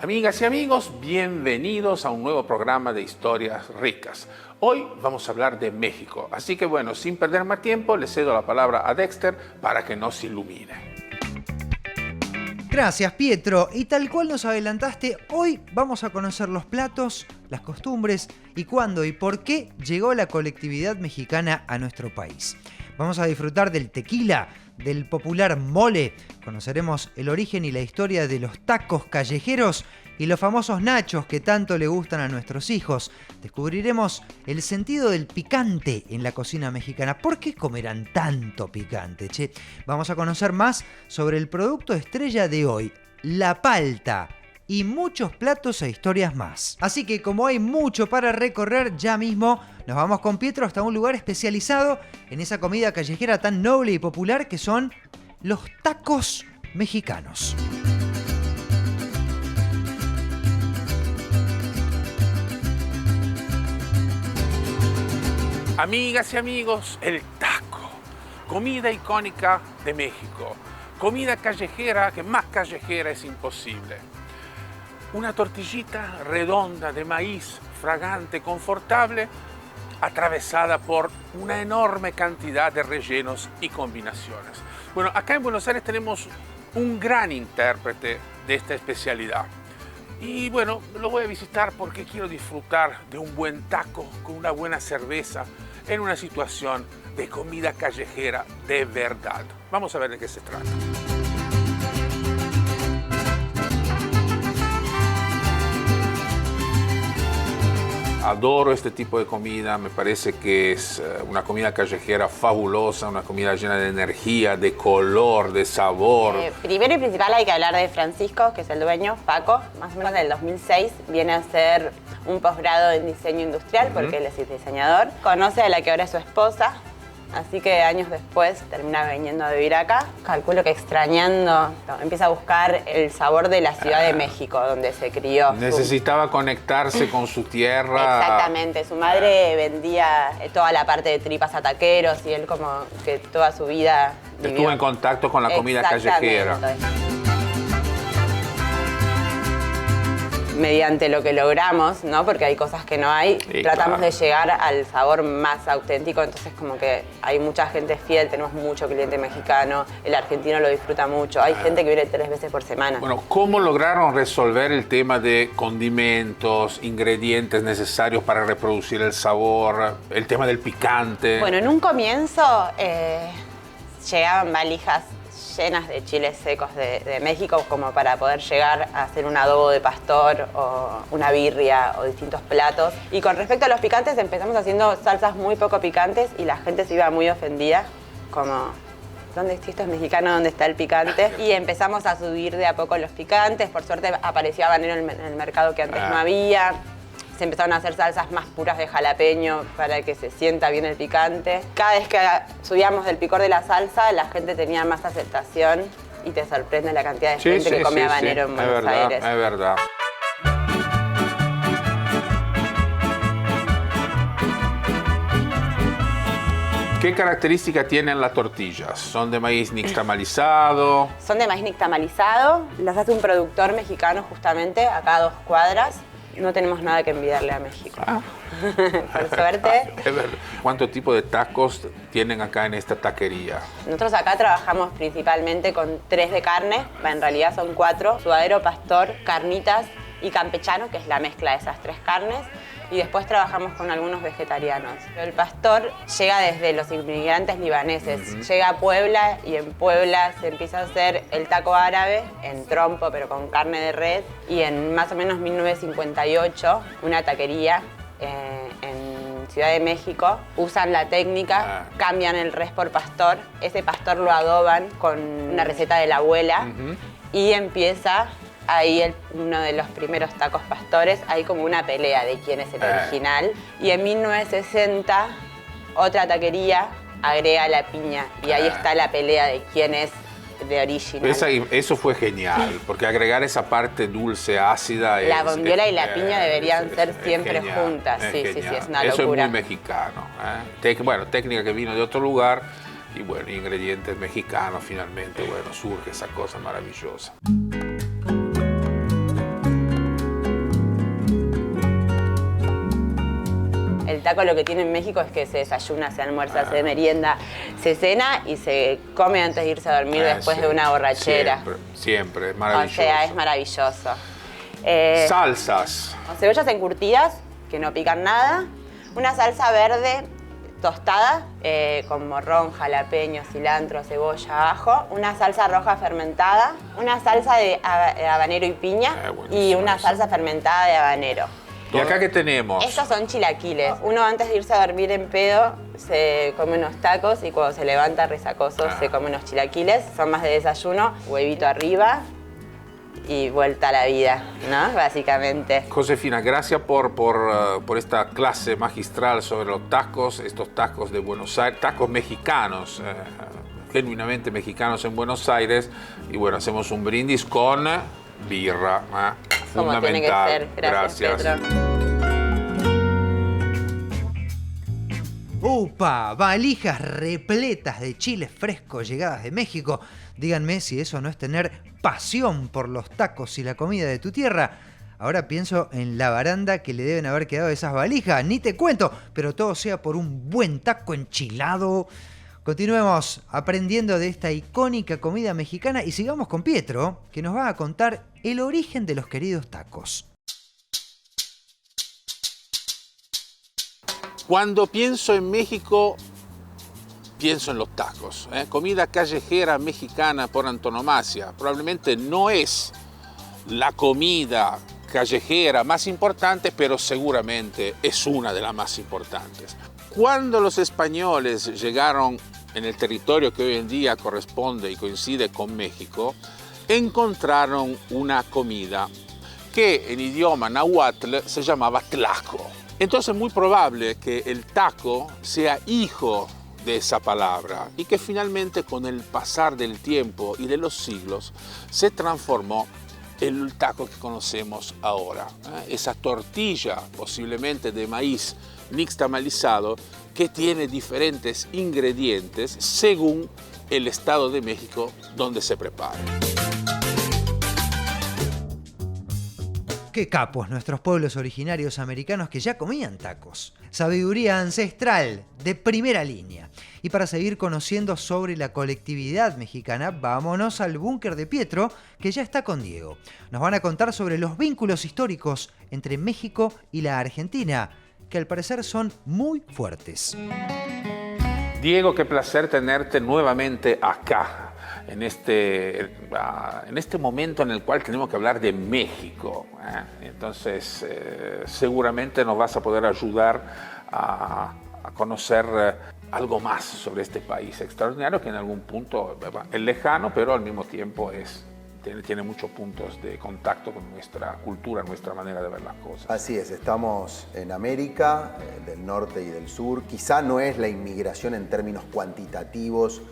Amigas y amigos, bienvenidos a un nuevo programa de Historias Ricas. Hoy vamos a hablar de México, así que bueno, sin perder más tiempo, le cedo la palabra a Dexter para que nos ilumine. Gracias, Pietro. Y tal cual nos adelantaste, hoy vamos a conocer los platos, las costumbres y cuándo y por qué llegó la colectividad mexicana a nuestro país. Vamos a disfrutar del tequila, del popular mole, conoceremos el origen y la historia de los tacos callejeros y los famosos nachos que tanto le gustan a nuestros hijos. Descubriremos el sentido del picante en la cocina mexicana. ¿Por qué comerán tanto picante, che? Vamos a conocer más sobre el producto estrella de hoy, la palta, y muchos platos e historias más. Así que como hay mucho para recorrer, ya mismo nos vamos con Pietro hasta un lugar especializado en esa comida callejera tan noble y popular que son los tacos mexicanos. Amigas y amigos, el taco, comida icónica de México, comida callejera que más callejera es imposible. Una tortillita redonda de maíz, fragante, confortable, atravesada por una enorme cantidad de rellenos y combinaciones. Bueno, acá en Buenos Aires tenemos un gran intérprete de esta especialidad. Y bueno, lo voy a visitar porque quiero disfrutar de un buen taco con una buena cerveza en una situación de comida callejera de verdad. Vamos a ver de qué se trata. Adoro este tipo de comida, me parece que es una comida callejera fabulosa, una comida llena de energía, de color, de sabor. Primero y principal hay que hablar de Francisco, que es el dueño, Paco, más o menos del 2006, viene a hacer un posgrado en diseño industrial, porque él es diseñador. Conoce a la que ahora es su esposa, así que años después termina viniendo a vivir acá. Calculo que extrañando, empieza a buscar el sabor de la Ciudad de México, donde se crió. Necesitaba conectarse con su tierra. Exactamente, su madre vendía toda la parte de tripas a taqueros y él como que toda su vida vivió. Estuvo en contacto con la comida callejera. Mediante lo que logramos, ¿no? Porque hay cosas que no hay, sí, tratamos de llegar al sabor más auténtico, entonces como que hay mucha gente fiel, tenemos mucho cliente mexicano, el argentino lo disfruta mucho, hay gente que viene 3 veces por semana. Bueno, ¿cómo lograron resolver el tema de condimentos, ingredientes necesarios para reproducir el sabor, el tema del picante? Bueno, en un comienzo llegaban valijas llenas de chiles secos de México como para poder llegar a hacer un adobo de pastor o una birria o distintos platos. Y con respecto a los picantes empezamos haciendo salsas muy poco picantes y la gente se iba muy ofendida, como ¿dónde esto es mexicano? ¿Dónde está el picante? Y empezamos a subir de a poco los picantes. Por suerte apareció habanero en el mercado que antes no había. Se empezaron a hacer salsas más puras de jalapeño para que se sienta bien el picante. Cada vez que subíamos del picor de la salsa, la gente tenía más aceptación y te sorprende la cantidad de gente que come habanero en Buenos Aires. Es verdad. ¿Qué características tienen las tortillas? ¿Son de maíz nixtamalizado? Son de maíz nixtamalizado. Las hace un productor mexicano justamente, acá a 2 cuadras. No tenemos nada que envidiarle a México. Por suerte. ¿Cuánto tipo de tacos tienen acá en esta taquería? Nosotros acá trabajamos principalmente con 3 de carne, en realidad son 4. Sudadero, pastor, carnitas y campechano, que es la mezcla de esas 3 carnes. Y después trabajamos con algunos vegetarianos. El pastor llega desde los inmigrantes libaneses. Llega a Puebla y en Puebla se empieza a hacer el taco árabe en trompo, pero con carne de res. Y en más o menos 1958, una taquería en Ciudad de México usan la técnica, cambian el res por pastor. Ese pastor lo adoban con una receta de la abuela y empieza ahí uno de los primeros tacos pastores, hay como una pelea de quién es el original. Y en 1960, otra taquería agrega la piña y ahí está la pelea de quién es de original. Eso fue genial, porque agregar esa parte dulce, ácida... La bondiola y la piña deberían ser siempre juntas. Sí, sí, es una locura. Eso es muy mexicano. Bueno, técnica que vino de otro lugar y bueno, ingredientes mexicanos finalmente, bueno, surge esa cosa maravillosa. taco lo que tiene en México es que se desayuna, se almuerza, se merienda, se cena y se come antes de irse a dormir después sí. de una borrachera. Siempre, es maravilloso. O sea, es maravilloso. Salsas. Cebollas encurtidas, que no pican nada. Una salsa verde tostada con morrón, jalapeño, cilantro, cebolla, ajo. Una salsa roja fermentada. Una salsa de habanero y piña. Y una salsa fermentada de habanero. ¿Y acá qué tenemos? Estos son chilaquiles. Uno antes de irse a dormir en pedo se come unos tacos y cuando se levanta resacoso se come unos chilaquiles. Son más de desayuno, huevito arriba y vuelta a la vida, ¿no? Básicamente. Josefina, gracias por esta clase magistral sobre los tacos, estos tacos de Buenos Aires, tacos mexicanos, genuinamente mexicanos en Buenos Aires. Y bueno, hacemos un brindis con birra, Como fundamental. tiene que ser. Gracias. Petro. ¡Upa! Valijas repletas de chiles frescos llegadas de México. Díganme si eso no es tener pasión por los tacos y la comida de tu tierra. Ahora pienso en la baranda que le deben haber quedado esas valijas. Ni te cuento, pero todo sea por un buen taco enchilado. Continuemos aprendiendo de esta icónica comida mexicana y sigamos con Pietro, que nos va a contar el origen de los queridos tacos. Cuando pienso en México, pienso en los tacos. Comida callejera mexicana por antonomasia. Probablemente no es la comida callejera más importante, pero seguramente es una de las más importantes. Cuando los españoles llegaron en el territorio que hoy en día corresponde y coincide con México, encontraron una comida que en idioma náhuatl se llamaba tlaco. Entonces es muy probable que el taco sea hijo de esa palabra y que finalmente con el pasar del tiempo y de los siglos se transformó en el taco que conocemos ahora. Esa tortilla posiblemente de maíz nixtamalizado que tiene diferentes ingredientes según el estado de México donde se prepara. ¡Qué capos nuestros pueblos originarios americanos que ya comían tacos! Sabiduría ancestral de primera línea. Y para seguir conociendo sobre la colectividad mexicana, vámonos al búnker de Pietro, que ya está con Diego. Nos van a contar sobre los vínculos históricos entre México y la Argentina, que al parecer son muy fuertes. Diego, qué placer tenerte nuevamente acá. En este momento en el cual tenemos que hablar de México. Entonces, seguramente nos vas a poder ayudar a conocer algo más sobre este país extraordinario que en algún punto es lejano, pero al mismo tiempo tiene muchos puntos de contacto con nuestra cultura, nuestra manera de ver las cosas. Así es, estamos en América, del norte y del sur. Quizá no es la inmigración en términos cuantitativos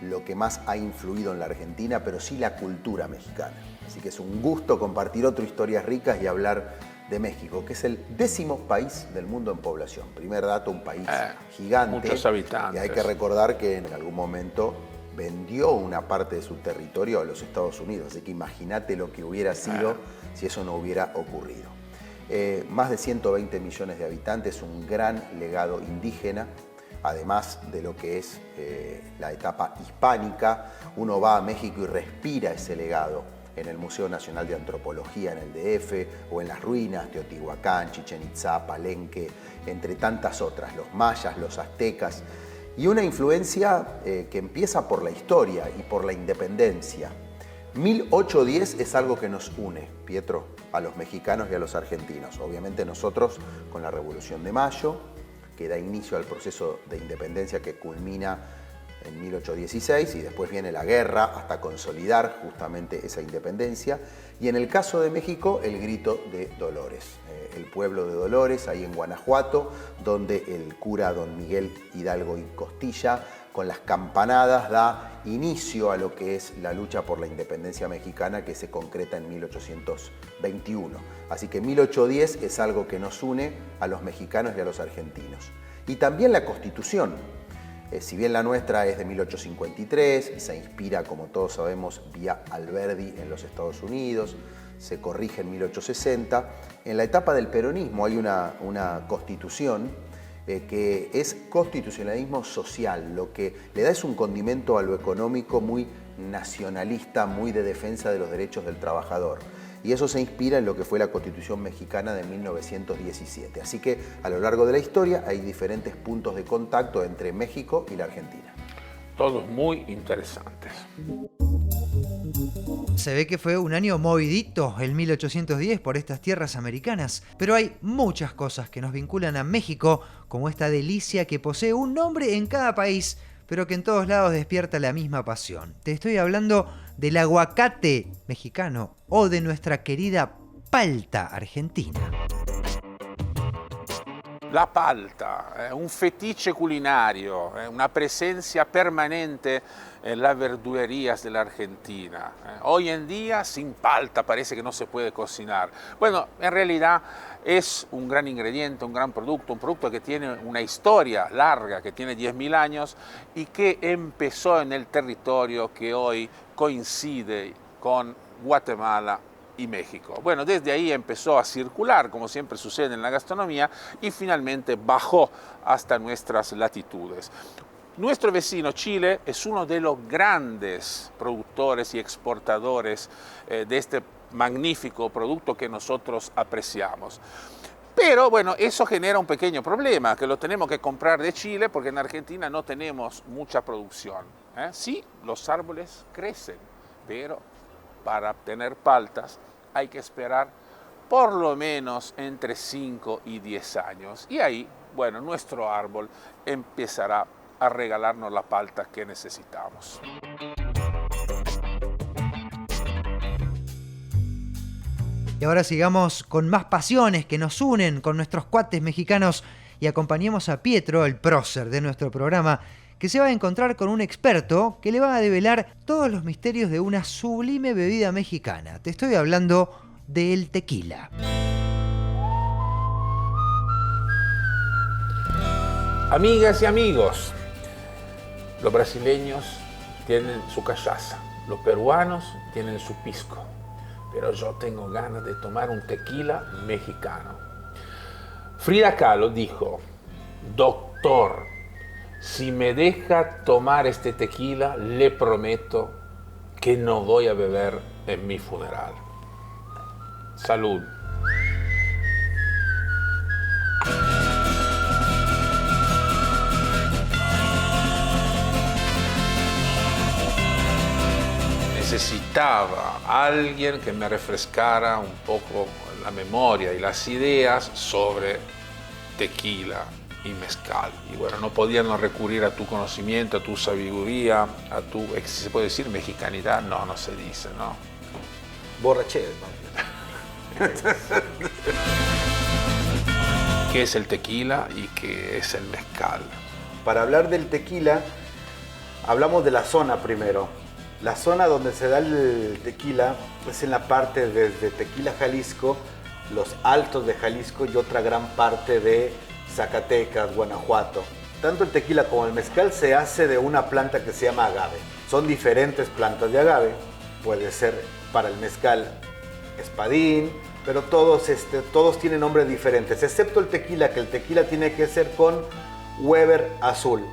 lo que más ha influido en la Argentina, pero sí la cultura mexicana. Así que es un gusto compartir otras historias ricas y hablar de México, que es el 10º país del mundo en población. Primer dato, un país gigante. Muchos habitantes. Y hay que recordar que en algún momento vendió una parte de su territorio a los Estados Unidos. Así que imagínate lo que hubiera sido si eso no hubiera ocurrido. Más de 120 millones de habitantes, un gran legado indígena, además de lo que es la etapa hispánica. Uno va a México y respira ese legado en el Museo Nacional de Antropología en el DF o en las ruinas, Teotihuacán, Chichén Itzá, Palenque, entre tantas otras, los mayas, los aztecas, y una influencia que empieza por la historia y por la independencia. 1810 es algo que nos une, Pietro, a los mexicanos y a los argentinos. Obviamente nosotros con la Revolución de Mayo, que da inicio al proceso de independencia que culmina en 1816 y después viene la guerra hasta consolidar justamente esa independencia. Y en el caso de México, el grito de Dolores, el pueblo de Dolores, ahí en Guanajuato, donde el cura don Miguel Hidalgo y Costilla, con las campanadas, da inicio a lo que es la lucha por la independencia mexicana que se concreta en 1821. Así que 1810 es algo que nos une a los mexicanos y a los argentinos. Y también la Constitución. Si bien la nuestra es de 1853, se inspira, como todos sabemos, vía Alberdi en los Estados Unidos, se corrige en 1860. En la etapa del peronismo hay una constitución que es constitucionalismo social. Lo que le da es un condimento a lo económico muy nacionalista, muy de defensa de los derechos del trabajador. Y eso se inspira en lo que fue la Constitución mexicana de 1917. Así que a lo largo de la historia hay diferentes puntos de contacto entre México y la Argentina. Todos muy interesantes. Se ve que fue un año movidito el 1810 por estas tierras americanas, pero hay muchas cosas que nos vinculan a México, como esta delicia que posee un nombre en cada país, pero que en todos lados despierta la misma pasión. Te estoy hablando del aguacate mexicano o de nuestra querida palta argentina. La palta, un fetiche culinario, una presencia permanente en las verdulerías de la Argentina. Hoy en día sin palta parece que no se puede cocinar. Bueno, en realidad es un gran ingrediente, un gran producto, un producto que tiene una historia larga, que tiene 10.000 años y que empezó en el territorio que hoy coincide con Guatemala y México. Bueno, desde ahí empezó a circular, como siempre sucede en la gastronomía, y finalmente bajó hasta nuestras latitudes. Nuestro vecino Chile es uno de los grandes productores y exportadores de este magnífico producto que nosotros apreciamos. Pero bueno, eso genera un pequeño problema, que lo tenemos que comprar de Chile porque en Argentina no tenemos mucha producción. Sí, los árboles crecen, pero para obtener paltas hay que esperar por lo menos entre 5 y 10 años. Y ahí, bueno, nuestro árbol empezará a regalarnos la palta que necesitamos. Y ahora sigamos con más pasiones que nos unen con nuestros cuates mexicanos y acompañemos a Pietro, el prócer de nuestro programa, que se va a encontrar con un experto que le va a develar todos los misterios de una sublime bebida mexicana. Te estoy hablando del tequila. Amigas y amigos, los brasileños tienen su cachaza, los peruanos tienen su pisco, pero yo tengo ganas de tomar un tequila mexicano. Frida Kahlo dijo: doctor, si me deja tomar este tequila, le prometo que no voy a beber en mi funeral. Salud. Necesitaba alguien que me refrescara un poco la memoria y las ideas sobre tequila y mezcal. Y bueno, no podía no recurrir a tu conocimiento, a tu sabiduría, a tu, ¿se puede decir mexicanidad? No, no se dice, ¿no? Borrachez, ¿no? ¿Qué es el tequila y qué es el mezcal? Para hablar del tequila, hablamos de la zona primero. La zona donde se da el tequila es en la parte desde Tequila, Jalisco, los altos de Jalisco y otra gran parte de Zacatecas, Guanajuato. Tanto el tequila como el mezcal se hace de una planta que se llama agave. Son diferentes plantas de agave. Puede ser para el mezcal espadín, pero todos tienen nombres diferentes, excepto el tequila, que el tequila tiene que ser con Weber azul.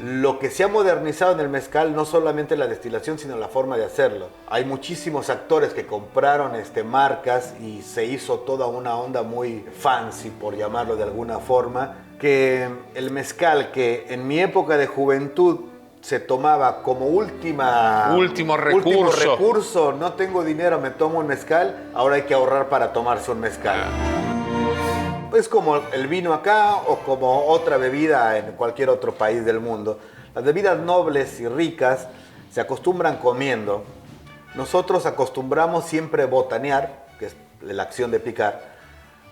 Lo que se ha modernizado en el mezcal no solamente la destilación, sino la forma de hacerlo. Hay muchísimos actores que compraron marcas y se hizo toda una onda muy fancy, por llamarlo de alguna forma, que el mezcal, que en mi época de juventud se tomaba como último recurso, no tengo dinero, me tomo un mezcal, ahora hay que ahorrar para tomarse un mezcal. Es como el vino acá o como otra bebida en cualquier otro país del mundo. Las bebidas nobles y ricas se acostumbran comiendo. Nosotros acostumbramos siempre botanear, que es la acción de picar,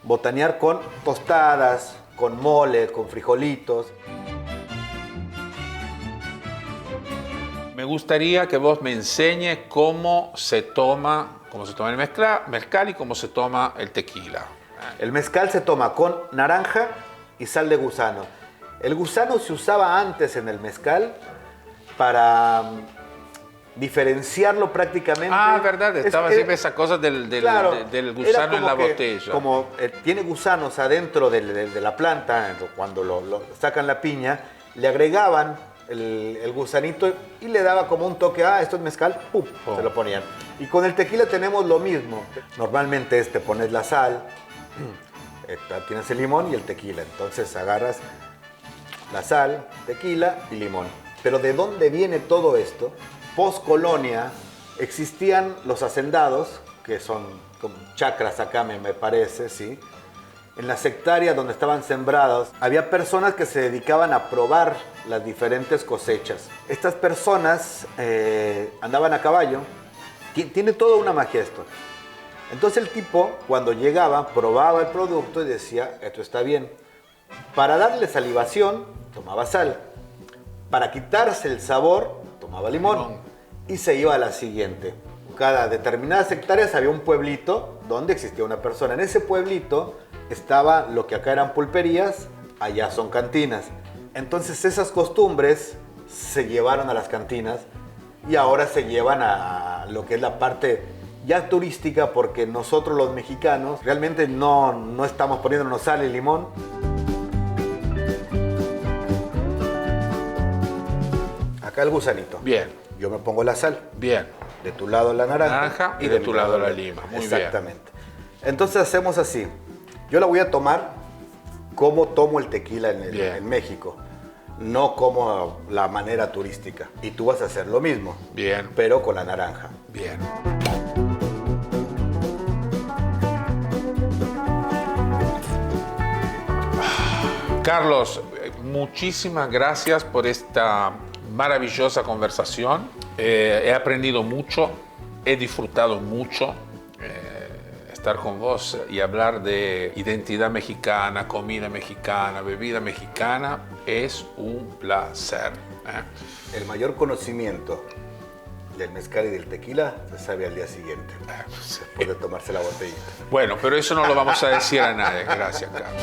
botanear con tostadas, con mole, con frijolitos. Me gustaría que vos me enseñes cómo se toma el mezcal y cómo se toma el tequila. El mezcal se toma con naranja y sal de gusano. El gusano se usaba antes en el mezcal para diferenciarlo prácticamente. Ah, verdad, estaba siempre esa cosa del gusano en la que, botella. Como tiene gusanos adentro de la planta, cuando lo sacan la piña, le agregaban el gusanito y le daba como un toque, esto es mezcal, ¡pum!, se lo ponían. Y con el tequila tenemos lo mismo. Normalmente te pones la sal, tienes el limón y el tequila. Entonces agarras la sal, tequila y limón. Pero ¿de dónde viene todo esto? Post-colonia existían los hacendados, que son como chacras acá me parece, ¿sí? En las hectáreas donde estaban sembrados, había personas que se dedicaban a probar las diferentes cosechas. Estas personas andaban a caballo. Tiene toda una magia esto. Entonces el tipo, cuando llegaba, probaba el producto y decía, esto está bien. Para darle salivación, tomaba sal. Para quitarse el sabor, tomaba limón. Y se iba a la siguiente. Cada determinadas hectáreas había un pueblito donde existía una persona. En ese pueblito estaba lo que acá eran pulperías, allá son cantinas. Entonces esas costumbres se llevaron a las cantinas y ahora se llevan a lo que es la parte ya turística, porque nosotros los mexicanos realmente no estamos poniéndonos sal y limón. Acá el gusanito. Bien. Yo me pongo la sal. Bien. De tu lado la naranja Y de tu lado la lima. Muy exactamente. Bien. Entonces hacemos así. Yo la voy a tomar como tomo el tequila en México, no como la manera turística. Y tú vas a hacer lo mismo. Bien. Pero con la naranja. Bien. Carlos, muchísimas gracias por esta maravillosa conversación. He aprendido mucho, he disfrutado mucho estar con vos y hablar de identidad mexicana, comida mexicana, bebida mexicana. Es un placer. El mayor conocimiento del mezcal y del tequila se sabe al día siguiente, después de tomarse la botellita. Bueno, pero eso no lo vamos a decir a nadie. Gracias, Carlos.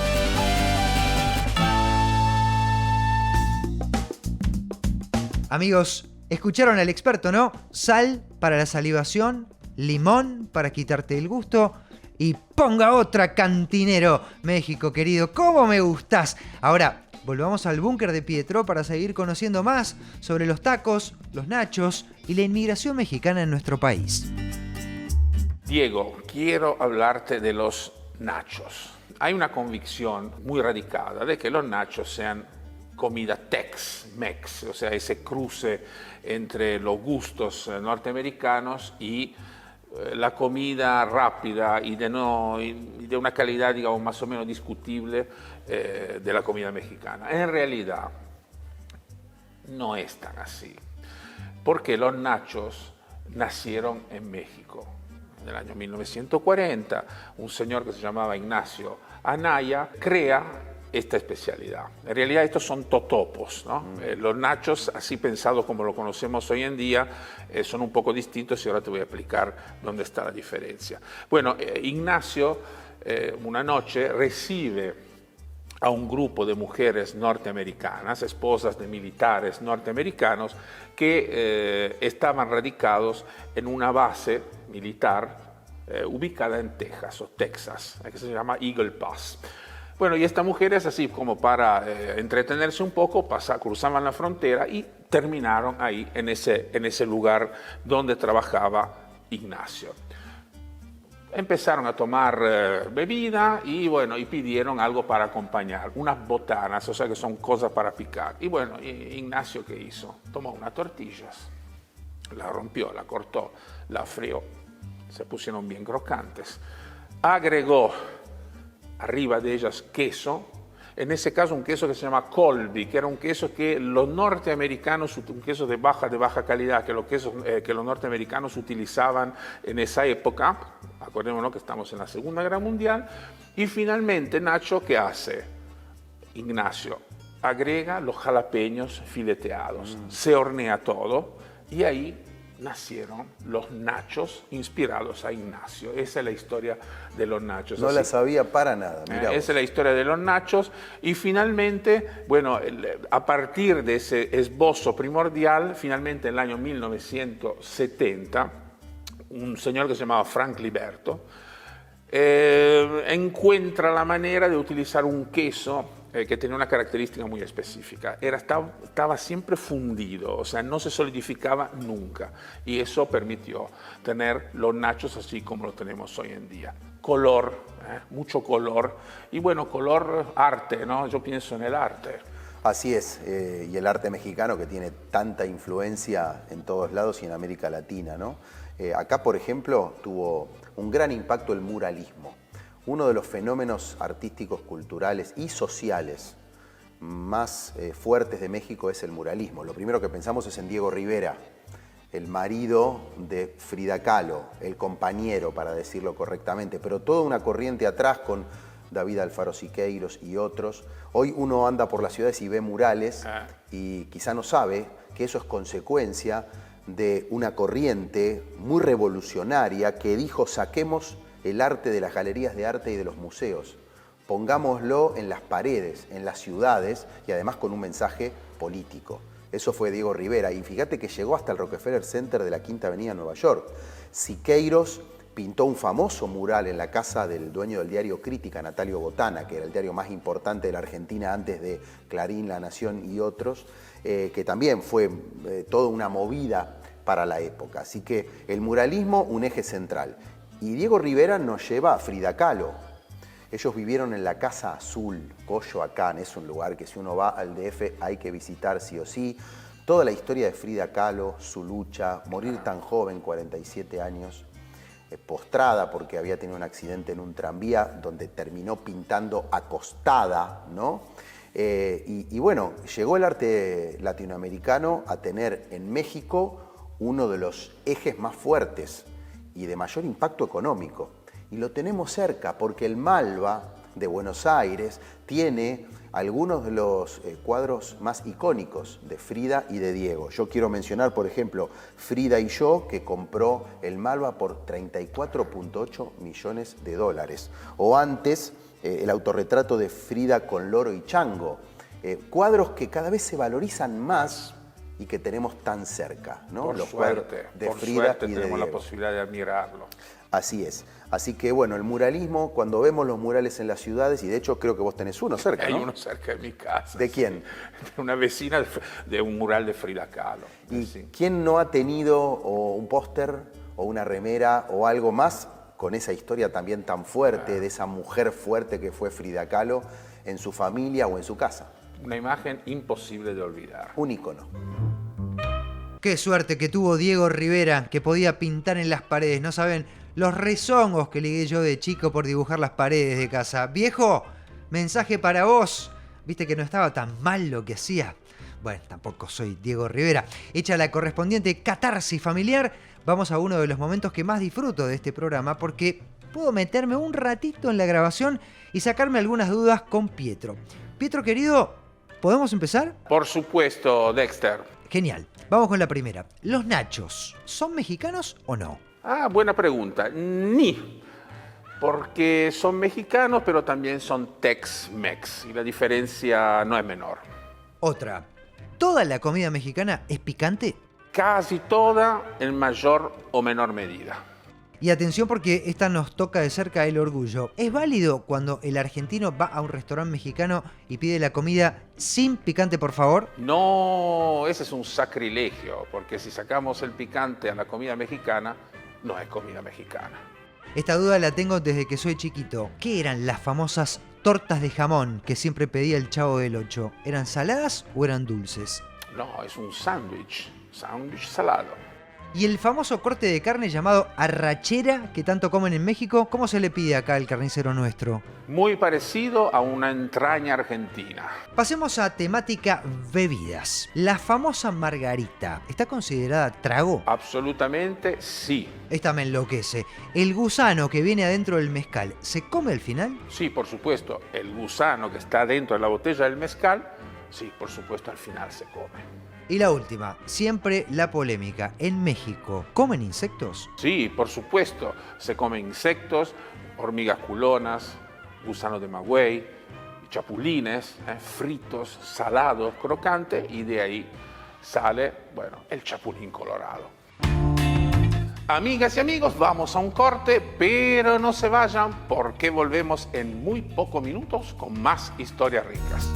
Amigos, escucharon al experto, ¿no? Sal para la salivación, limón para quitarte el gusto y ponga otra, cantinero. México, querido, ¿cómo me gustás? Ahora, volvamos al búnker de Pietro para seguir conociendo más sobre los tacos, los nachos y la inmigración mexicana en nuestro país. Diego, quiero hablarte de los nachos. Hay una convicción muy radicada de que los nachos sean comida Tex-Mex, o sea, ese cruce entre los gustos norteamericanos y la comida rápida y de una calidad, digamos, más o menos discutible de la comida mexicana. En realidad, no es tan así, porque los nachos nacieron en México. En el año 1940, un señor que se llamaba Ignacio Anaya crea esta especialidad. En realidad estos son totopos, ¿no? Los nachos, así pensados como lo conocemos hoy en día, son un poco distintos y ahora te voy a explicar dónde está la diferencia. Bueno, Ignacio una noche recibe a un grupo de mujeres norteamericanas, esposas de militares norteamericanos, que estaban radicados en una base militar ubicada en Texas o Texas, que se llama Eagle Pass. Bueno, y estas mujeres, así como para entretenerse un poco, cruzaban la frontera y terminaron ahí, en ese lugar donde trabajaba Ignacio. Empezaron a tomar bebida y bueno, y pidieron algo para acompañar, unas botanas, o sea que son cosas para picar. Y bueno, Ignacio, ¿qué hizo? Tomó unas tortillas, la rompió, la cortó, la frió, se pusieron bien crocantes, agregó arriba de ellas queso, en ese caso un queso que se llama Colby, que era un queso que los norteamericanos, un queso de baja calidad, que los norteamericanos utilizaban en esa época. Acordémonos que estamos en la Segunda Guerra Mundial. Y finalmente, Nacho, ¿qué hace? Ignacio agrega los jalapeños fileteados, se hornea todo y ahí nacieron los nachos inspirados a Ignacio. Esa es la historia de los nachos. No la sabía para nada. Mirá vos. Esa es la historia de los nachos. Y finalmente, bueno, a partir de ese esbozo primordial, finalmente en el año 1970, un señor que se llamaba Frank Liberto encuentra la manera de utilizar un queso que tenía una característica muy específica. Estaba siempre fundido, o sea, no se solidificaba nunca. Y eso permitió tener los nachos así como lo tenemos hoy en día. Color, mucho color. Y bueno, color arte, ¿no? Yo pienso en el arte. Así es, y el arte mexicano que tiene tanta influencia en todos lados y en América Latina, ¿no? Acá, por ejemplo, tuvo un gran impacto el muralismo. Uno de los fenómenos artísticos, culturales y sociales más fuertes de México es el muralismo. Lo primero que pensamos es en Diego Rivera, el marido de Frida Kahlo, el compañero, para decirlo correctamente, pero toda una corriente atrás con David Alfaro Siqueiros y otros. Hoy uno anda por las ciudades y ve murales y quizá no sabe que eso es consecuencia de una corriente muy revolucionaria que dijo: saquemos el arte de las galerías de arte y de los museos, pongámoslo en las paredes, en las ciudades, y además con un mensaje político. Eso fue Diego Rivera, y fíjate que llegó hasta el Rockefeller Center de la Quinta Avenida en Nueva York. Siqueiros pintó un famoso mural en la casa del dueño del diario Crítica, Natalio Botana, que era el diario más importante de la Argentina antes de Clarín, La Nación y otros, que también fue toda una movida para la época. Así que el muralismo, un eje central. Y Diego Rivera nos lleva a Frida Kahlo. Ellos vivieron en la Casa Azul, Coyoacán, es un lugar que si uno va al DF hay que visitar sí o sí. Toda la historia de Frida Kahlo, su lucha, morir tan joven, 47 años, postrada porque había tenido un accidente en un tranvía donde terminó pintando acostada, ¿no? Y bueno, llegó el arte latinoamericano a tener en México uno de los ejes más fuertes y de mayor impacto económico. Y lo tenemos cerca porque el Malva de Buenos Aires tiene algunos de los cuadros más icónicos de Frida y de Diego. Yo quiero mencionar, por ejemplo, Frida y yo, que compró el Malva por 34.8 millones de dólares. O antes, el autorretrato de Frida con loro y chango. Cuadros que cada vez se valorizan más y que tenemos tan cerca, ¿no? Por los suerte, cuadros de por Frida suerte y de tenemos la Diego. posibilidad de admirarlo. Así es. Así que bueno, el muralismo, cuando vemos los murales en las ciudades, y de hecho creo que vos tenés uno cerca, Hay ¿no? uno cerca de mi casa. ¿De quién? De una vecina de un mural de Frida Kahlo. ¿Y Sí. quién no ha tenido o un póster o una remera o algo más con esa historia también tan fuerte, de esa mujer fuerte que fue Frida Kahlo en su familia o en su casa? Una imagen imposible de olvidar. Un ícono. Qué suerte que tuvo Diego Rivera, que podía pintar en las paredes. No saben los rezongos que ligué yo de chico por dibujar las paredes de casa. Viejo, mensaje para vos. Viste que no estaba tan mal lo que hacía. Bueno, tampoco soy Diego Rivera. Hecha la correspondiente catarsis familiar, vamos a uno de los momentos que más disfruto de este programa porque puedo meterme un ratito en la grabación y sacarme algunas dudas con Pietro. Pietro querido, ¿podemos empezar? Por supuesto, Dexter. Genial. Vamos con la primera. ¿Los nachos son mexicanos o no? Ah, buena pregunta. Ni. Porque son mexicanos, pero también son Tex-Mex. Y la diferencia no es menor. Otra. ¿Toda la comida mexicana es picante? Casi toda en mayor o menor medida. Y atención porque esta nos toca de cerca el orgullo. ¿Es válido cuando el argentino va a un restaurante mexicano y pide la comida sin picante, por favor? No, ese es un sacrilegio, porque si sacamos el picante a la comida mexicana, no es comida mexicana. Esta duda la tengo desde que soy chiquito. ¿Qué eran las famosas tortas de jamón que siempre pedía el Chavo del Ocho? ¿Eran saladas o eran dulces? No, es un sándwich salado. Y el famoso corte de carne llamado arrachera que tanto comen en México, ¿cómo se le pide acá al carnicero nuestro? Muy parecido a una entraña argentina. Pasemos a temática bebidas. La famosa margarita, ¿está considerada trago? Absolutamente sí. Esta me enloquece. ¿El gusano que viene adentro del mezcal se come al final? Sí, por supuesto, el gusano que está dentro de la botella del mezcal, sí, por supuesto, al final se come. Y la última, siempre la polémica. En México, ¿comen insectos? Sí, por supuesto, se comen insectos, hormigas culonas, gusanos de maguey, chapulines, fritos, salados, crocantes, y de ahí sale, bueno, el chapulín colorado. Amigas y amigos, vamos a un corte, pero no se vayan porque volvemos en muy pocos minutos con más historias ricas.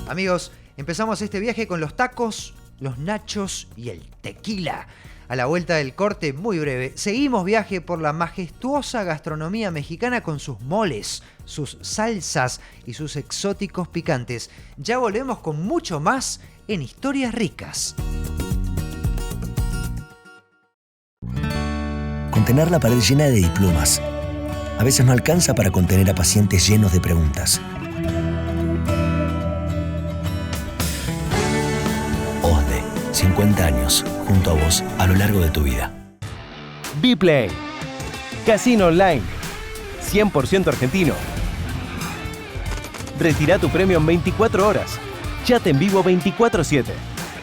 Amigos, empezamos este viaje con los tacos, los nachos y el tequila. A la vuelta del corte, muy breve, seguimos viaje por la majestuosa gastronomía mexicana con sus moles, sus salsas y sus exóticos picantes. Ya volvemos con mucho más en Historias Ricas. Contener la pared llena de diplomas a veces no alcanza para contener a pacientes llenos de preguntas. OSDE, 50 años, junto a vos a lo largo de tu vida. Bplay, casino online, 100% argentino. Retira tu premio en 24 horas. Chat en vivo 24/7.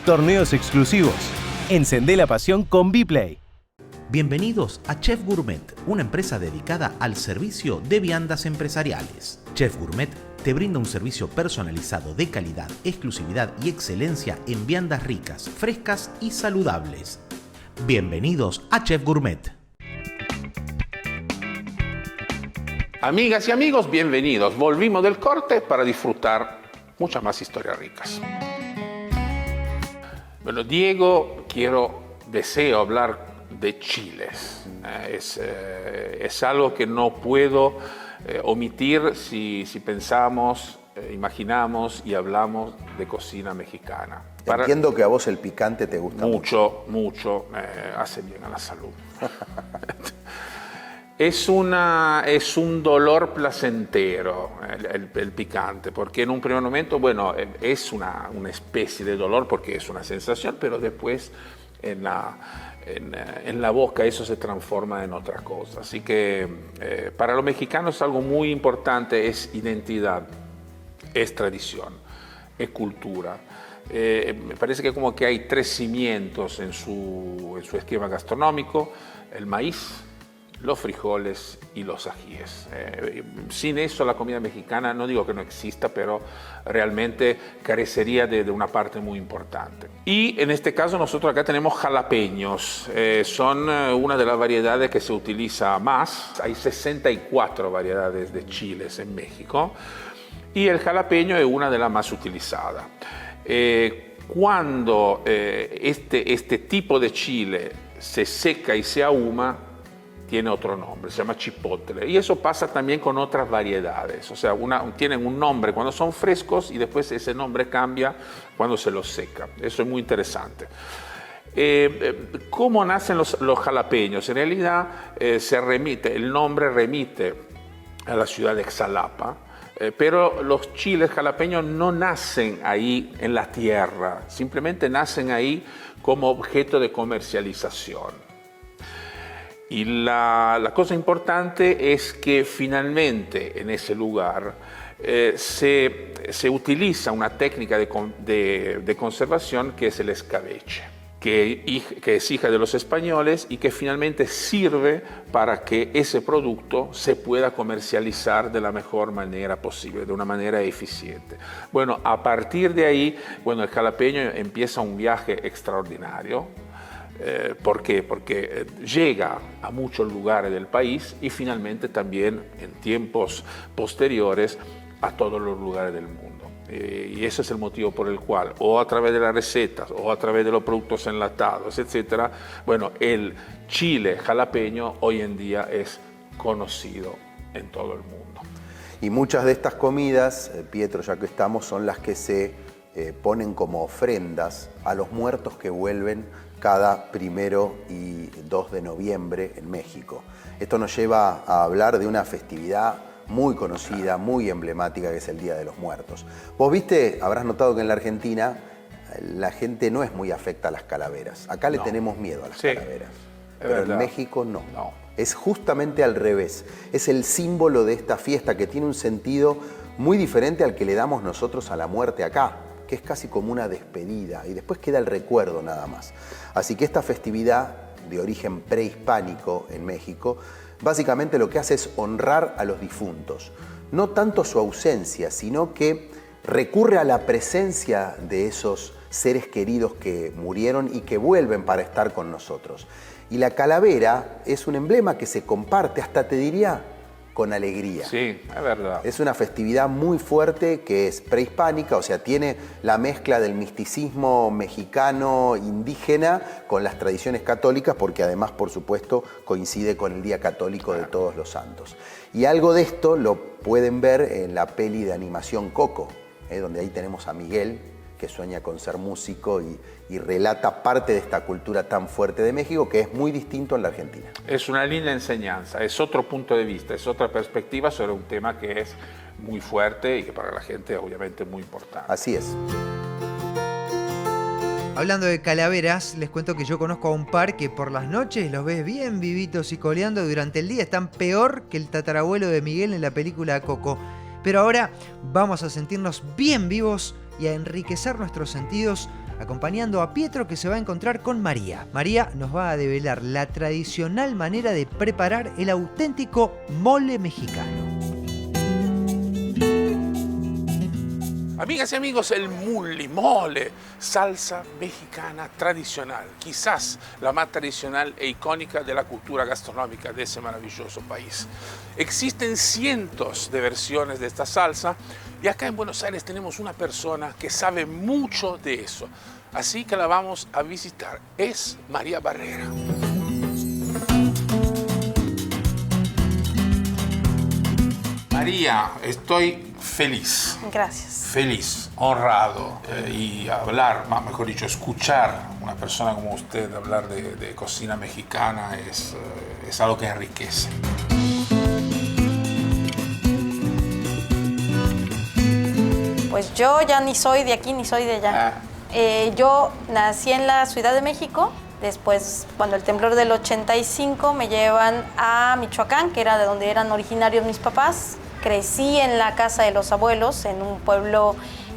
Torneos exclusivos. Encendé la pasión con Bplay. Bienvenidos a Chef Gourmet, una empresa dedicada al servicio de viandas empresariales. Chef Gourmet te brinda un servicio personalizado de calidad, exclusividad y excelencia en viandas ricas, frescas y saludables. Bienvenidos a Chef Gourmet. Amigas y amigos, bienvenidos. Volvimos del corte para disfrutar muchas más historias ricas. Bueno, Diego, deseo hablar de chiles. Es algo que no puedo omitir si pensamos, imaginamos y hablamos de cocina mexicana. Entiendo que a vos el picante te gusta mucho. Mucho, hace bien a la salud. Es un dolor placentero el picante, porque en un primer momento, bueno, es una especie de dolor porque es una sensación, pero después en la boca eso se transforma en otra cosa. Así que para los mexicanos es algo muy importante, es identidad, es tradición, es cultura. Me parece que como que hay 3 cimientos en su esquema gastronómico: el maíz, los frijoles y los ajíes. Sin eso la comida mexicana, no digo que no exista, pero realmente carecería de una parte muy importante. Y en este caso nosotros acá tenemos jalapeños. Son una de las variedades que se utiliza más. Hay 64 variedades de chiles en México y el jalapeño es una de las más utilizadas. Cuando este tipo de chile se seca y se ahuma, tiene otro nombre, se llama chipotle. Y eso pasa también con otras variedades. O sea, tienen un nombre cuando son frescos y después ese nombre cambia cuando se los seca. Eso es muy interesante. ¿Cómo nacen los jalapeños? En realidad el nombre remite a la ciudad de Xalapa, pero los chiles jalapeños no nacen ahí en la tierra, simplemente nacen ahí como objeto de comercialización. Y la cosa importante es que finalmente en ese lugar se utiliza una técnica de conservación que es el escabeche, que es hija de los españoles y que finalmente sirve para que ese producto se pueda comercializar de la mejor manera posible, de una manera eficiente. Bueno, a partir de ahí, bueno, el jalapeño empieza un viaje extraordinario. ¿Por qué? Porque llega a muchos lugares del país y finalmente también en tiempos posteriores a todos los lugares del mundo. Y ese es el motivo por el cual, o a través de las recetas, o a través de los productos enlatados, etc., bueno, el chile jalapeño hoy en día es conocido en todo el mundo. Y muchas de estas comidas, Pietro, ya que estamos, son las que se ponen como ofrendas a los muertos que vuelven cada 1 y 2 de noviembre en México. Esto nos lleva a hablar de una festividad muy conocida, muy emblemática, que es el Día de los Muertos. Vos habrás notado que en la Argentina la gente no es muy afecta a las calaveras. Acá le tenemos miedo a las calaveras, pero en México no. Es justamente al revés. Es el símbolo de esta fiesta que tiene un sentido muy diferente al que le damos nosotros a la muerte acá. que es casi como una despedida y después queda el recuerdo nada más. Así que esta festividad de origen prehispánico en México, básicamente lo que hace es honrar a los difuntos. No tanto su ausencia, sino que recurre a la presencia de esos seres queridos que murieron y que vuelven para estar con nosotros. Y la calavera es un emblema que se comparte, hasta te diría, con alegría. Sí, es verdad. Es una festividad muy fuerte que es prehispánica, o sea, tiene la mezcla del misticismo mexicano indígena con las tradiciones católicas, porque además, por supuesto, coincide con el Día Católico de Todos los Santos. Y algo de esto lo pueden ver en la peli de animación Coco, donde ahí tenemos a Miguel, que sueña con ser músico y relata parte de esta cultura tan fuerte de México, que es muy distinto en la Argentina. Es una linda enseñanza, es otro punto de vista, es otra perspectiva sobre un tema que es muy fuerte y que para la gente obviamente es muy importante. Así es. Hablando de calaveras, les cuento que yo conozco a un par que por las noches los ves bien vivitos y coleando, durante el día están peor que el tatarabuelo de Miguel en la película Coco. Pero ahora vamos a sentirnos bien vivos y a enriquecer nuestros sentidos acompañando a Pietro, que se va a encontrar con María. María nos va a develar la tradicional manera de preparar el auténtico mole mexicano. Amigas y amigos, el mole, salsa mexicana tradicional, quizás la más tradicional e icónica de la cultura gastronómica de ese maravilloso país. Existen cientos de versiones de esta salsa y acá en Buenos Aires tenemos una persona que sabe mucho de eso, así que la vamos a visitar. Es María Barrera. María, estoy feliz. Gracias. Feliz, honrado y hablar, mejor dicho, escuchar una persona como usted hablar de cocina mexicana es algo que enriquece. Pues yo ya ni soy de aquí ni soy de allá. Yo nací en la Ciudad de México. Después, cuando el temblor del 85, me llevan a Michoacán, que era de donde eran originarios mis papás. Crecí en la casa de los abuelos, en un pueblo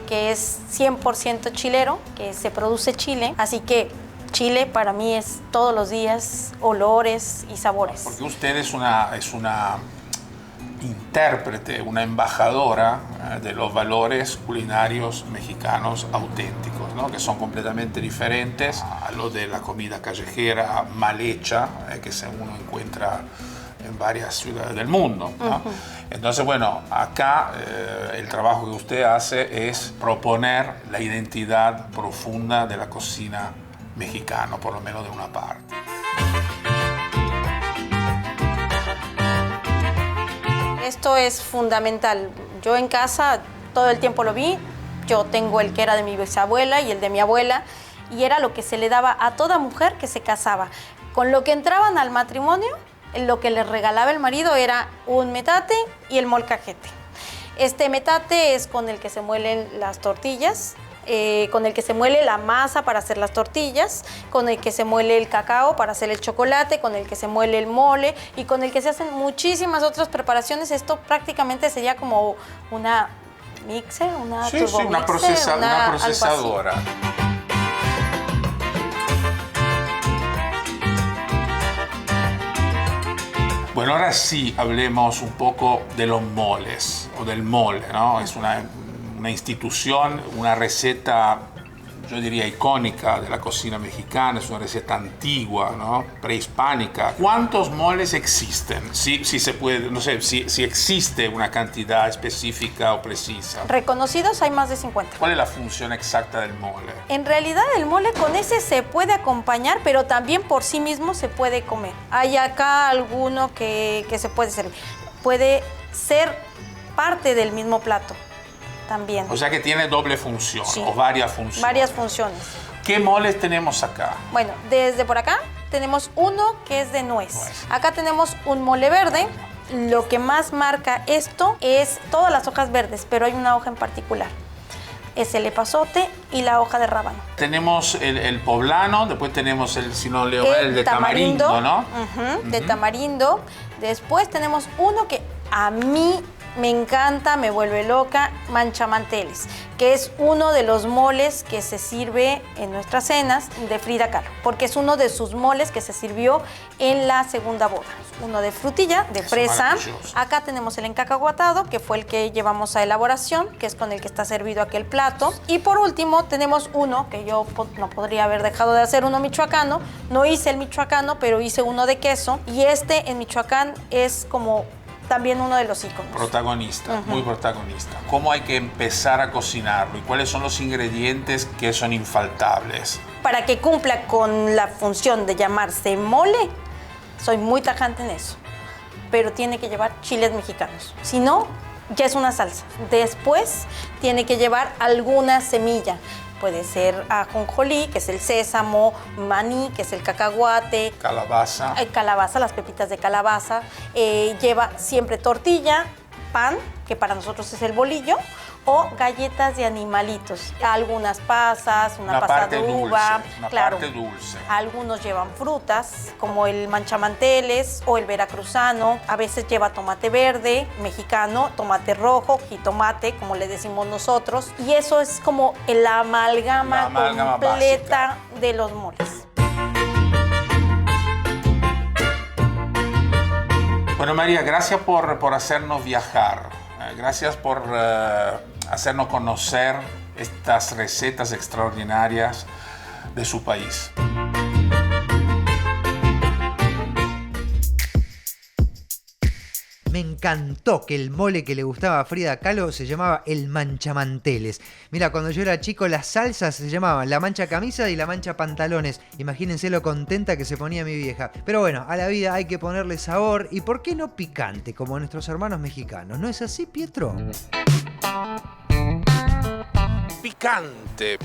que es 100% chilero, que se produce chile. Así que Chile para mí es todos los días olores y sabores. Porque usted es una intérprete, una embajadora de los valores culinarios mexicanos auténticos, ¿no? Que son completamente diferentes a los de la comida callejera mal hecha que uno encuentra en varias ciudades del mundo, ¿no? Entonces, bueno, acá el trabajo que usted hace es proponer la identidad profunda de la cocina mexicana, por lo menos de una parte. Esto es fundamental. Yo en casa todo el tiempo lo vi. Yo tengo el que era de mi bisabuela y el de mi abuela, y era lo que se le daba a toda mujer que se casaba. Con lo que entraban al matrimonio, lo que les regalaba el marido era un metate y el molcajete. Este metate es con el que se muelen las tortillas, con el que se muele la masa para hacer las tortillas, con el que se muele el cacao para hacer el chocolate, con el que se muele el mole y con el que se hacen muchísimas otras preparaciones. Esto prácticamente sería como una mixer, una turbomixer, una procesadora. Bueno, ahora sí hablemos un poco de los moles, o del mole, ¿no? Es una institución, una receta, yo diría, icónica de la cocina mexicana, es una receta antigua, ¿no? Prehispánica. ¿Cuántos moles existen? Si se puede, no sé, si existe una cantidad específica o precisa. Reconocidos hay más de 50. ¿Cuál es la función exacta del mole? En realidad el mole con ese se puede acompañar, pero también por sí mismo se puede comer. Hay acá alguno que se puede servir. Puede ser parte del mismo plato también. O sea que tiene doble función, sí, o varias funciones. Varias funciones. ¿Qué moles tenemos acá? Bueno, desde por acá tenemos uno que es de nuez. Acá tenemos un mole verde. Lo que más marca esto es todas las hojas verdes, pero hay una hoja en particular. Es el epazote y la hoja de rábano. Tenemos el poblano, después tenemos el de tamarindo, ¿no? De tamarindo. Después tenemos uno que a mí me encanta, me vuelve loca, manchamanteles, que es uno de los moles que se sirve en nuestras cenas de Frida Kahlo, porque es uno de sus moles que se sirvió en la segunda boda. Uno de frutilla, de fresa. Acá tenemos el encacahuatado, que fue el que llevamos a elaboración, que es con el que está servido aquel plato. Y por último tenemos uno que yo no podría haber dejado de hacer, uno michoacano. No hice el michoacano, pero hice uno de queso. Y este en Michoacán es como también uno de los íconos. Protagonista, muy protagonista. ¿Cómo hay que empezar a cocinarlo y cuáles son los ingredientes que son infaltables? Para que cumpla con la función de llamarse mole, soy muy tajante en eso, pero tiene que llevar chiles mexicanos. Si no, ya es una salsa. Después tiene que llevar alguna semilla. Puede ser ajonjolí, que es el sésamo, maní, que es el cacahuate. Calabaza. Calabaza, las pepitas de calabaza. Lleva siempre tortilla, pan, que para nosotros es el bolillo, o galletas de animalitos. Algunas pasas, una pasa de uva. Una claro, parte dulce. Algunos llevan frutas, como el manchamanteles o el veracruzano. A veces lleva tomate verde, mexicano, tomate rojo, jitomate, como le decimos nosotros. Y eso es como la amalgama completa básica de los moles. Bueno, María, gracias por hacernos viajar. Gracias por hacernos conocer estas recetas extraordinarias de su país. Me encantó que el mole que le gustaba a Frida Kahlo se llamaba el manchamanteles. Mira, cuando yo era chico las salsas se llamaban la mancha camisa y la mancha pantalones. Imagínense lo contenta que se ponía mi vieja. Pero bueno, a la vida hay que ponerle sabor y ¿por qué no picante como nuestros hermanos mexicanos? ¿No es así, Pietro? Picante,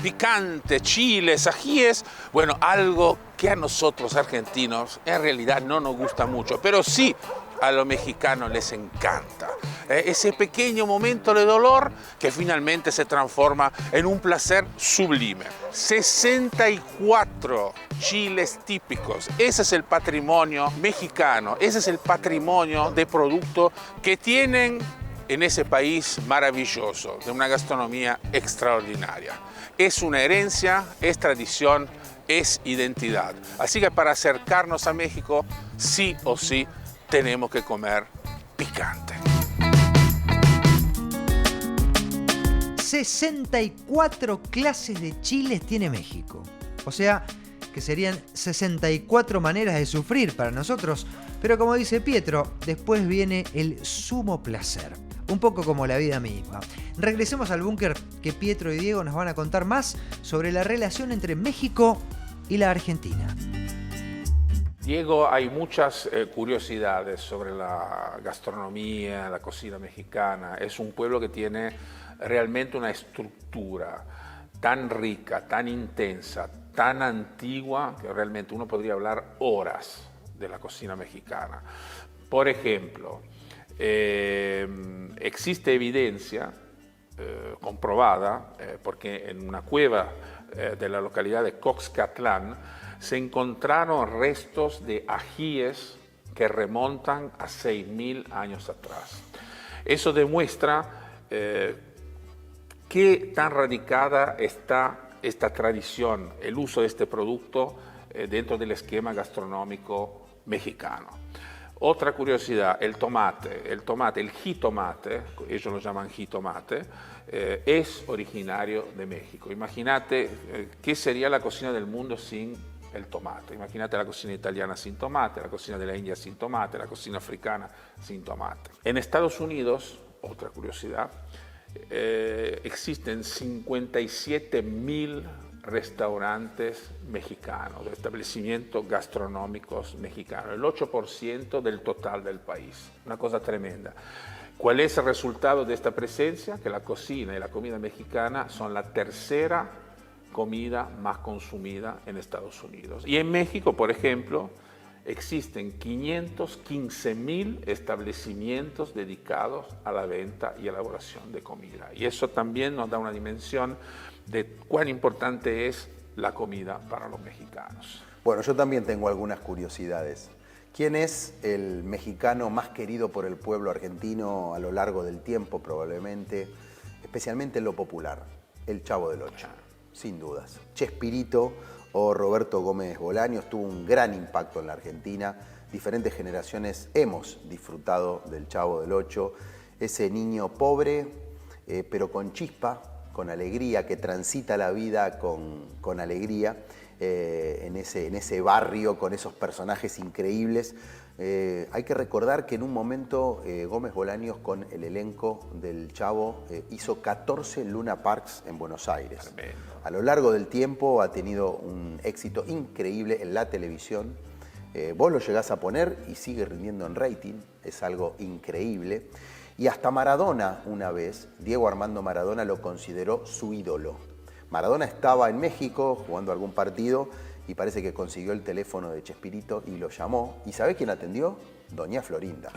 chiles, ajíes, bueno, algo que a nosotros argentinos en realidad no nos gusta mucho, pero sí a los mexicanos les encanta. Ese pequeño momento de dolor que finalmente se transforma en un placer sublime. 64 chiles típicos, ese es el patrimonio mexicano, ese es el patrimonio de productos que tienen en ese país maravilloso, de una gastronomía extraordinaria. Es una herencia, es tradición, es identidad. Así que para acercarnos a México, sí o sí, tenemos que comer picante. 64 clases de chiles tiene México. O sea, que serían 64 maneras de sufrir para nosotros. Pero como dice Pietro, después viene el sumo placer. Un poco como la vida misma. Regresemos al búnker que Pietro y Diego nos van a contar más sobre la relación entre México y la Argentina. Diego, hay muchas curiosidades sobre la gastronomía, la cocina mexicana. Es un pueblo que tiene realmente una estructura tan rica, tan intensa, tan antigua, que realmente uno podría hablar horas de la cocina mexicana. Por ejemplo, existe evidencia comprobada, porque en una cueva de la localidad de Coxcatlán se encontraron restos de ajíes que remontan a 6.000 años atrás. Eso demuestra qué tan radicada está esta tradición, el uso de este producto dentro del esquema gastronómico mexicano. Otra curiosidad, el jitomate, ellos lo llaman jitomate, es originario de México. Imagínate qué sería la cocina del mundo sin el tomate. Imagínate la cocina italiana sin tomate, la cocina de la India sin tomate, la cocina africana sin tomate. En Estados Unidos, otra curiosidad, existen 57.000 restaurantes mexicanos, establecimientos gastronómicos mexicanos, el 8% del total del país, una cosa tremenda. ¿Cuál es el resultado de esta presencia? Que la cocina y la comida mexicana son la tercera comida más consumida en Estados Unidos. Y en México, por ejemplo, existen 515.000 establecimientos dedicados a la venta y elaboración de comida. Y eso también nos da una dimensión de cuán importante es la comida para los mexicanos. Bueno, yo también tengo algunas curiosidades. ¿Quién es el mexicano más querido por el pueblo argentino a lo largo del tiempo, probablemente? Especialmente en lo popular, el Chavo del Ocho, sin dudas. Chespirito o Roberto Gómez Bolaños tuvo un gran impacto en la Argentina. Diferentes generaciones hemos disfrutado del Chavo del Ocho, ese niño pobre, pero con chispa, con alegría, que transita la vida con alegría. En ese barrio con esos personajes increíbles. Hay que recordar que en un momento Gómez Bolaños con el elenco del Chavo hizo 14 Luna Parks en Buenos Aires. Tremendo. A lo largo del tiempo ha tenido un éxito increíble en la televisión. Vos lo llegás a poner y sigue rindiendo en rating, es algo increíble. Y hasta Maradona una vez, Diego Armando Maradona lo consideró su ídolo. Maradona estaba en México jugando algún partido y parece que consiguió el teléfono de Chespirito y lo llamó. ¿Y sabés quién atendió? Doña Florinda.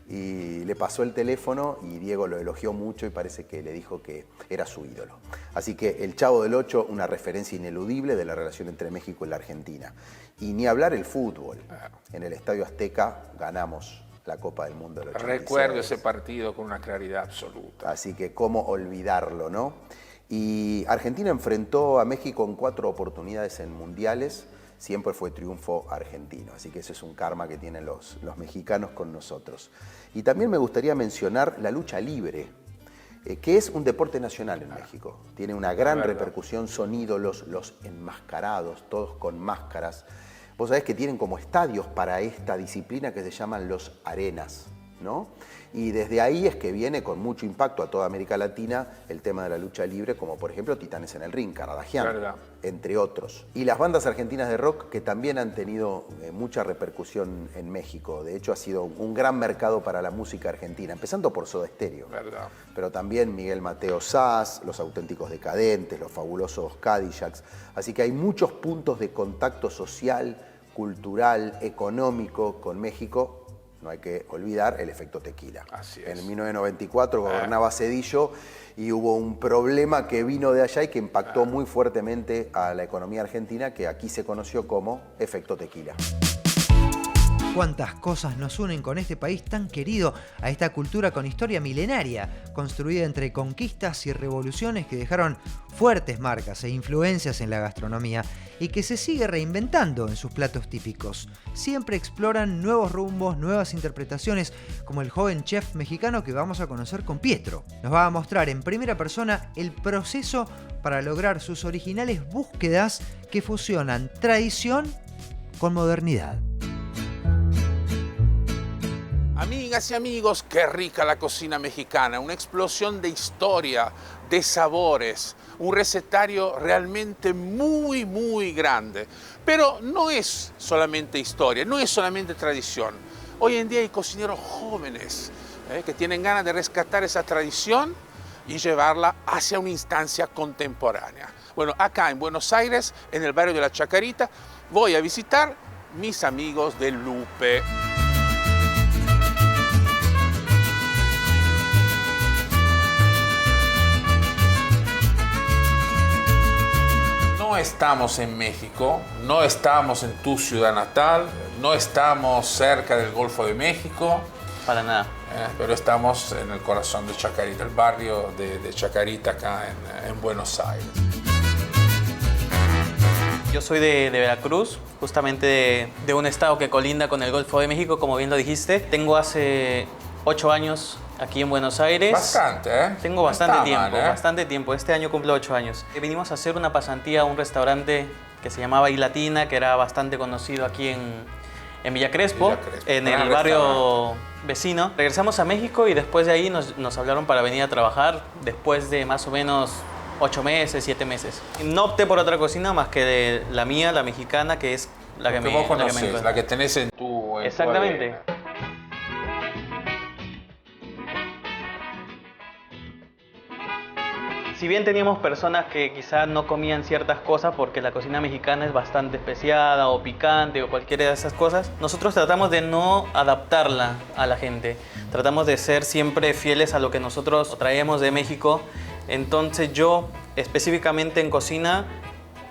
Y le pasó el teléfono y Diego lo elogió mucho y parece que le dijo que era su ídolo. Así que el Chavo del Ocho, una referencia ineludible de la relación entre México y la Argentina. Y ni hablar el fútbol. En el Estadio Azteca ganamos la Copa del Mundo del 86. Recuerdo ese partido con una claridad absoluta. Así que cómo olvidarlo, ¿no? Y Argentina enfrentó a México en 4 oportunidades en mundiales, siempre fue triunfo argentino, así que ese es un karma que tienen los mexicanos con nosotros. Y también me gustaría mencionar la lucha libre, que es un deporte nacional en México, tiene una gran repercusión, son ídolos, los enmascarados, todos con máscaras. Vos sabés que tienen como estadios para esta disciplina que se llaman los arenas, ¿no? Y desde ahí es que viene con mucho impacto a toda América Latina el tema de la lucha libre, como por ejemplo Titanes en el Ring, Caradagian, entre otros. Y las bandas argentinas de rock que también han tenido mucha repercusión en México. De hecho, ha sido un gran mercado para la música argentina, empezando por Soda Stereo. Pero también Miguel Mateo Zas, Los Auténticos Decadentes, Los Fabulosos Cadillacs. Así que hay muchos puntos de contacto social, cultural, económico con México. No hay que olvidar el efecto tequila. Así es. En 1994 gobernaba Zedillo y hubo un problema que vino de allá y que impactó muy fuertemente a la economía argentina, que aquí se conoció como efecto tequila. Cuántas cosas nos unen con este país tan querido, a esta cultura con historia milenaria, construida entre conquistas y revoluciones que dejaron fuertes marcas e influencias en la gastronomía y que se sigue reinventando en sus platos típicos. Siempre exploran nuevos rumbos, nuevas interpretaciones, como el joven chef mexicano que vamos a conocer con Pietro. Nos va a mostrar en primera persona el proceso para lograr sus originales búsquedas que fusionan tradición con modernidad. Amigas y amigos, qué rica la cocina mexicana, una explosión de historia, de sabores, un recetario realmente muy, muy grande. Pero no es solamente historia, no es solamente tradición. Hoy en día hay cocineros jóvenes que tienen ganas de rescatar esa tradición y llevarla hacia una instancia contemporánea. Bueno, acá en Buenos Aires, en el barrio de la Chacarita, voy a visitar mis amigos de Lupe. No estamos en México, no estamos en tu ciudad natal, no estamos cerca del Golfo de México. Para nada. Pero estamos en el corazón de Chacarita, el barrio de Chacarita acá en Buenos Aires. Yo soy de Veracruz, justamente de un estado que colinda con el Golfo de México, como bien lo dijiste. Tengo hace 8 años aquí en Buenos Aires. Bastante, ¿eh? Tengo bastante tiempo. Este año cumplo 8 años. Vinimos a hacer una pasantía a un restaurante que se llamaba Ilatina, que era bastante conocido aquí en Villa Crespo, en el barrio vecino. Regresamos a México y después de ahí nos hablaron para venir a trabajar después de más o menos 8 meses, 7 meses. No opté por otra cocina más que de la mía, la mexicana, que es la que vos conocés, la que tenés en tu Exactamente. Si bien teníamos personas que quizás no comían ciertas cosas porque la cocina mexicana es bastante especiada o picante o cualquiera de esas cosas, nosotros tratamos de no adaptarla a la gente. Tratamos de ser siempre fieles a lo que nosotros traemos de México. Entonces yo, específicamente en cocina,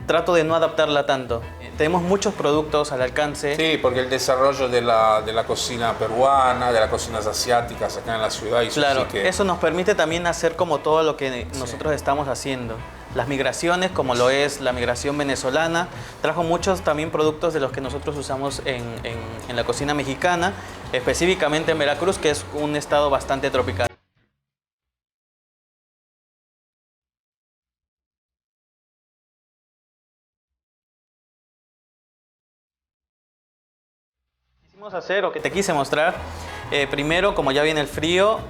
trato de no adaptarla tanto. tenemos muchos productos al alcance. Sí, porque el desarrollo de la cocina peruana, de las cocinas asiáticas acá en la ciudad. Y claro, sí que... eso nos permite también hacer como todo lo que nosotros estamos haciendo. Las migraciones, como lo es la migración venezolana, trajo muchos también productos de los que nosotros usamos en la cocina mexicana, específicamente en Veracruz, que es un estado bastante tropical. Hacer o que te quise mostrar, primero, como ya viene el frío,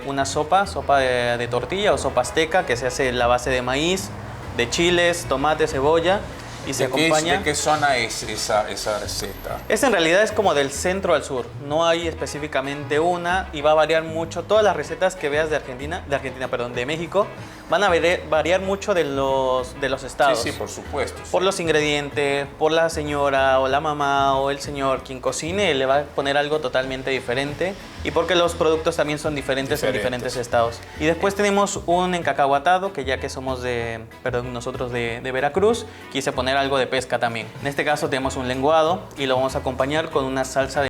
una sopa de tortilla o sopa azteca que se hace en la base de maíz, de chiles, tomate, cebolla y se acompaña. ¿De qué zona es esa receta? En realidad es como del centro al sur, no hay específicamente una y va a variar mucho. Todas las recetas que veas de México van a variar mucho de los estados. Sí, por supuesto. Sí. Por los ingredientes, por la señora o la mamá o el señor, quien cocine, le va a poner algo totalmente diferente y porque los productos también son diferentes en diferentes estados. Y después tenemos un encacahuatado, que ya que somos nosotros de Veracruz, quise poner algo de pesca también. En este caso tenemos un lenguado y lo vamos a acompañar con una salsa de...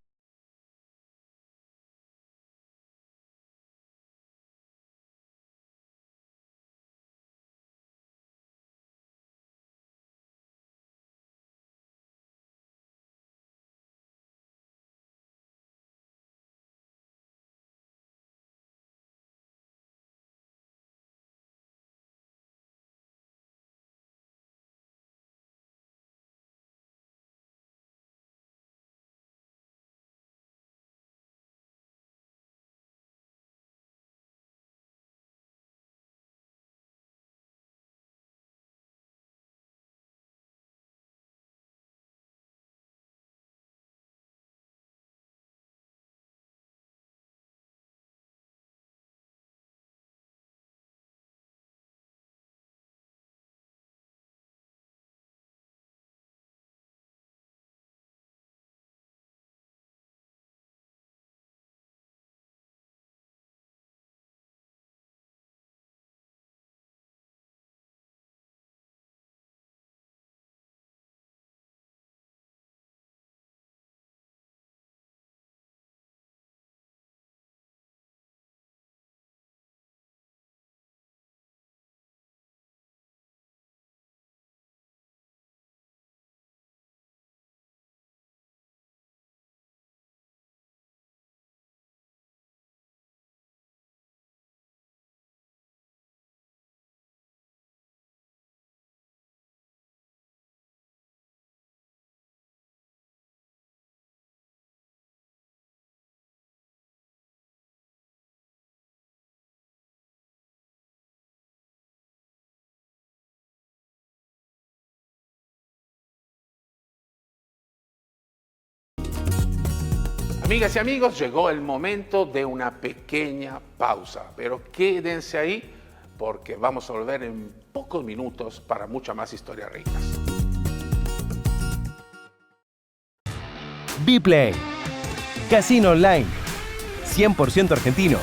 Amigas y amigos, llegó el momento de una pequeña pausa, pero quédense ahí porque vamos a volver en pocos minutos para muchas más historias ricas. Bplay, casino online, 100% argentino.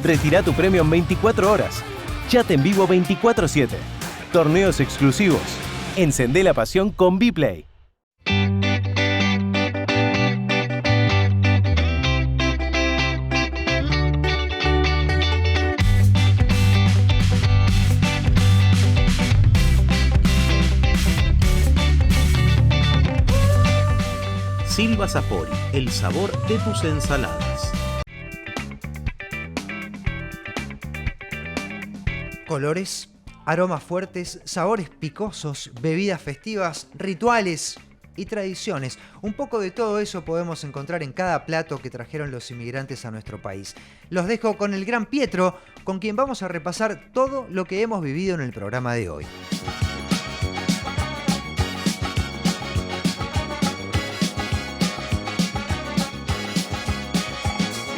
Retira tu premio en 24 horas. Chat en vivo 24/7. Torneos exclusivos. Encendé la pasión con Bplay. Silva Sapori, el sabor de tus ensaladas. Colores, aromas fuertes, sabores picosos, bebidas festivas, rituales y tradiciones. Un poco de todo eso podemos encontrar en cada plato que trajeron los inmigrantes a nuestro país. Los dejo con el gran Pietro, con quien vamos a repasar todo lo que hemos vivido en el programa de hoy.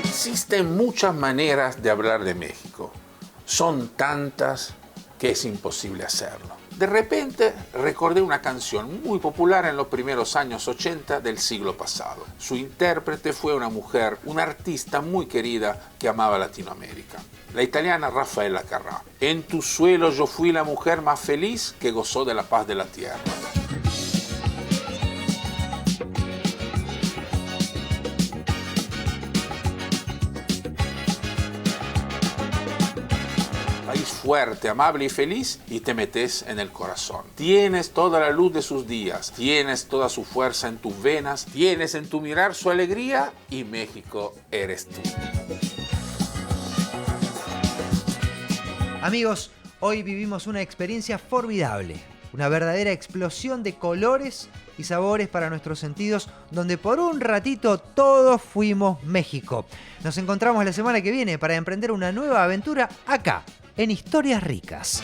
Existen muchas maneras de hablar de México. Son tantas que es imposible hacerlo. De repente recordé una canción muy popular en los primeros años 80 del siglo pasado. Su intérprete fue una mujer, una artista muy querida que amaba Latinoamérica. La italiana Raffaella Carrà. En tu suelo yo fui la mujer más feliz que gozó de la paz de la tierra. país fuerte, amable y feliz, y te metes en el corazón. Tienes toda la luz de sus días, tienes toda su fuerza en tus venas, tienes en tu mirar su alegría, y México eres tú. Amigos, hoy vivimos una experiencia formidable, una verdadera explosión de colores y sabores para nuestros sentidos, donde por un ratito todos fuimos México. Nos encontramos la semana que viene para emprender una nueva aventura acá, en Historias Ricas.